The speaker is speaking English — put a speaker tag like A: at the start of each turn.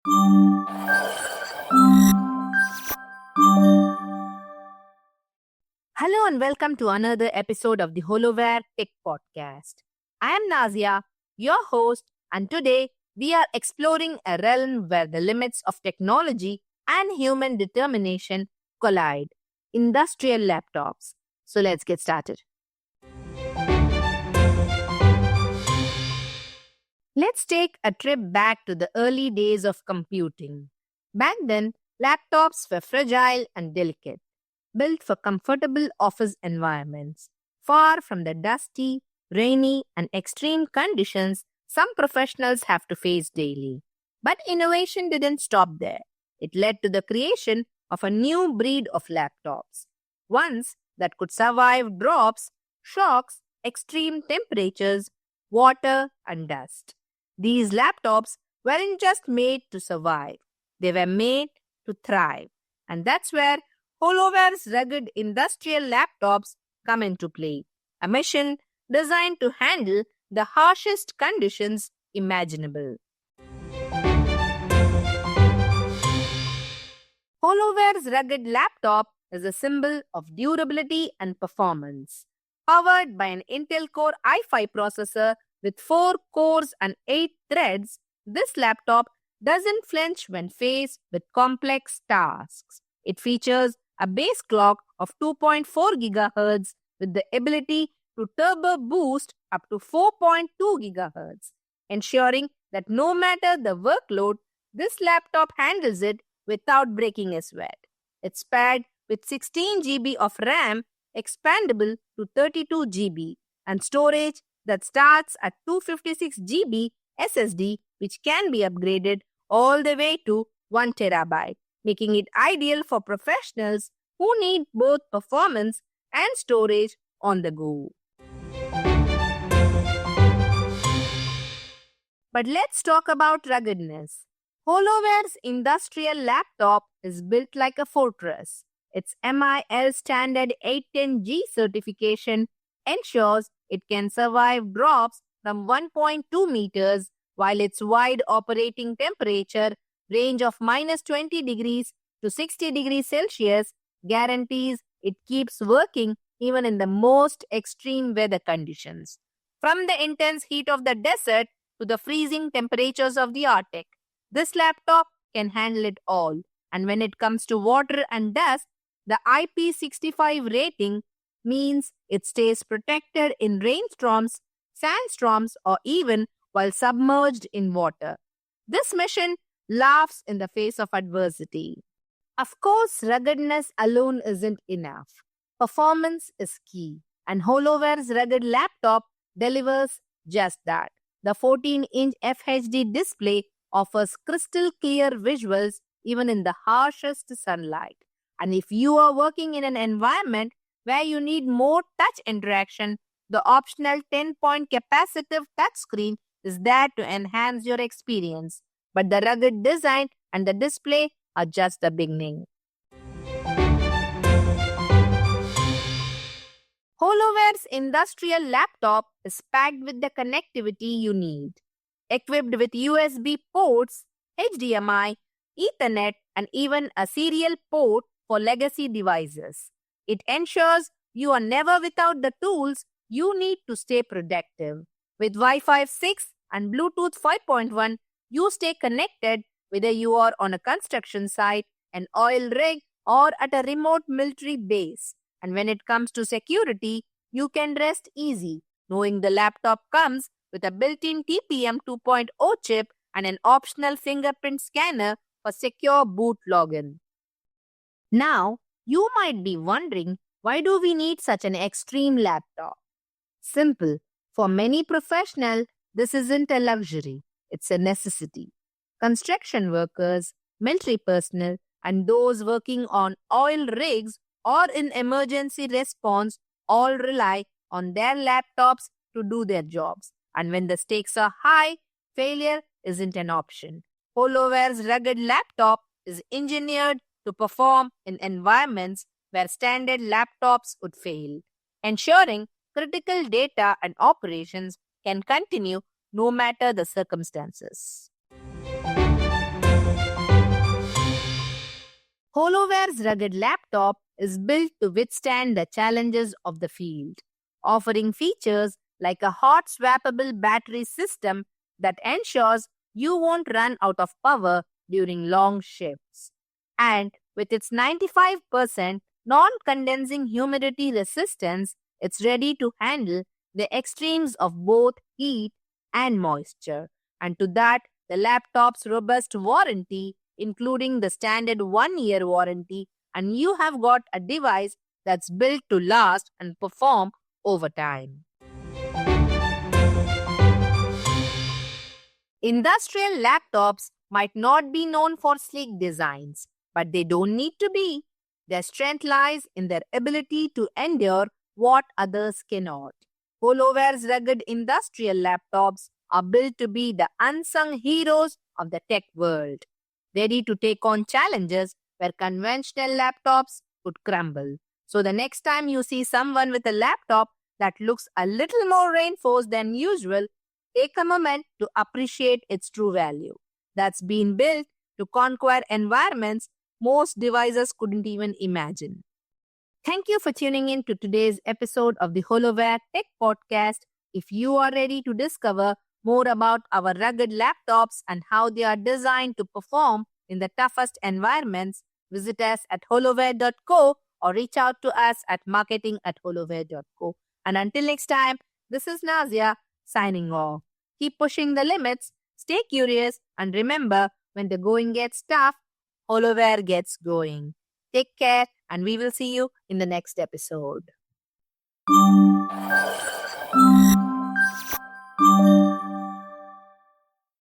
A: Hello and welcome to another episode of the HoloWare Tech Podcast. I am Nazia, your host, and today we are exploring a realm where the limits of technology and human determination collide: industrial laptops. So let's get started. Let's take a trip back to the early days of computing. Back then, laptops were fragile and delicate, built for comfortable office environments, far from the dusty, rainy, and extreme conditions some professionals have to face daily. But innovation didn't stop there. It led to the creation of a new breed of laptops, ones that could survive drops, shocks, extreme temperatures, water, and dust. These laptops weren't just made to survive, they were made to thrive. And that's where HoloWare's rugged industrial laptops come into play, a machine designed to handle the harshest conditions imaginable. HoloWare's rugged laptop is a symbol of durability and performance. Powered by an Intel Core i5 processor with 4 cores and 8 threads, this laptop doesn't flinch when faced with complex tasks. It features a base clock of 2.4 GHz with the ability to turbo boost up to 4.2 GHz, ensuring that no matter the workload, this laptop handles it without breaking a sweat. It's paired with 16 GB of RAM, expandable to 32 GB, and storage that starts at 256 GB SSD, which can be upgraded all the way to 1 terabyte, making it ideal for professionals who need both performance and storage on the go. But let's talk about ruggedness. HoloWare's industrial laptop is built like a fortress. Its MIL standard 810G certification ensures it can survive drops from 1.2 meters, while its wide operating temperature range of minus 20 degrees to 60 degrees Celsius guarantees it keeps working even in the most extreme weather conditions. From the intense heat of the desert to the freezing temperatures of the Arctic, this laptop can handle it all. And when it comes to water and dust, the IP65 rating means it stays protected in rainstorms, sandstorms, or even while submerged in water. This machine laughs in the face of adversity. Of course, ruggedness alone isn't enough. Performance is key, and HoloWare's rugged laptop delivers just that. The 14-inch FHD display offers crystal clear visuals even in the harshest sunlight. And if you are working in an environment where you need more touch interaction, the optional 10-point capacitive touchscreen is there to enhance your experience. But the rugged design and the display are just the beginning. HoloWare's industrial laptop is packed with the connectivity you need. Equipped with USB ports, HDMI, Ethernet, and even a serial port for legacy devices. It ensures you are never without the tools you need to stay productive. With Wi-Fi 6 and Bluetooth 5.1, you stay connected whether you are on a construction site, an oil rig, or at a remote military base. And when it comes to security, you can rest easy, knowing the laptop comes with a built-in TPM 2.0 chip and an optional fingerprint scanner for secure boot login. Now, you might be wondering, why do we need such an extreme laptop? Simple. For many professionals, this isn't a luxury, it's a necessity. Construction workers, military personnel, and those working on oil rigs or in emergency response all rely on their laptops to do their jobs. And when the stakes are high, failure isn't an option. HoloWare's rugged laptop is engineered to perform in environments where standard laptops would fail, ensuring critical data and operations can continue no matter the circumstances. HoloWare's rugged laptop is built to withstand the challenges of the field, offering features like a hot swappable battery system that ensures you won't run out of power during long shifts. And with its 95% non-condensing humidity resistance, it's ready to handle the extremes of both heat and moisture. And to that, the laptop's robust warranty, including the standard 1 year warranty, and you have got a device that's built to last and perform over time. Industrial laptops might not be known for sleek designs, but they don't need to be. Their strength lies in their ability to endure what others cannot. HoloWare's rugged industrial laptops are built to be the unsung heroes of the tech world, ready to take on challenges where conventional laptops could crumble. So the next time you see someone with a laptop that looks a little more reinforced than usual, take a moment to appreciate its true value. That's been built to conquer environments most devices couldn't even imagine. Thank you for tuning in to today's episode of the HoloWare Tech Podcast. If you are ready to discover more about our rugged laptops and how they are designed to perform in the toughest environments, visit us at holoware.co or reach out to us at marketing@holoware.co. And until next time, this is Nazia signing off. Keep pushing the limits, stay curious, and remember, when the going gets tough, HoloWare gets going. Take care, and we will see you in the next episode.